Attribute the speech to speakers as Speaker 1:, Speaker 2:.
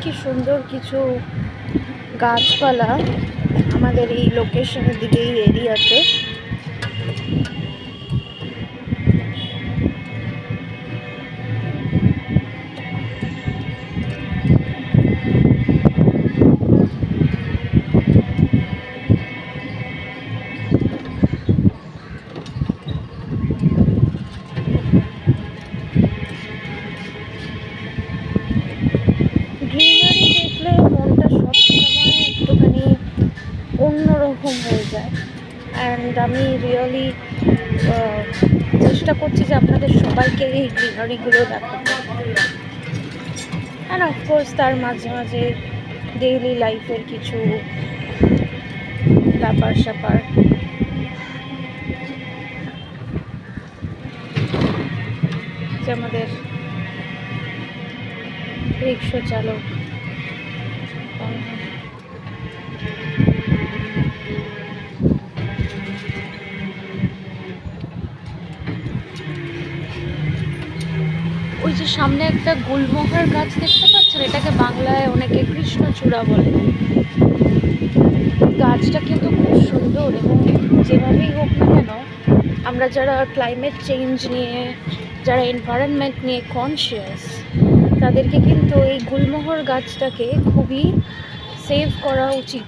Speaker 1: কি সুন্দর কিছু গাছপালা আমাদের এই লোকেশনের দিকে, এই এরিয়াতে। গ্রিনারি দেখলে মনটা সবসময় একটুখানি অন্যরকম হয়ে যায়। অ্যান্ড আমি রিয়েলি চেষ্টা করছি যে আপনাদের সবাইকে এই গ্রিনারিগুলো দেখাবো। অ্যান্ড অফকোর্স তার মাঝে মাঝে ডেইলি লাইফের কিছু ব্যাপার স্যাপার। যে আমাদের রিক্সা চালক, ওই যে সামনে একটা গুলমোহর গাছ দেখতে পাচ্ছেন, এটাকে বাংলায় অনেকে কৃষ্ণচূড়া বলে। গাছটা কিন্তু খুব সুন্দর, এবং যেভাবেই হোক না কেন আমরা যারা ক্লাইমেট চেঞ্জ নিয়ে, যারা এনভায়রনমেন্ট নিয়ে কনসিয়াস, তাদেরকে কিন্তু এই গুলমোহর গাছটাকে খুবই সেভ করা উচিত।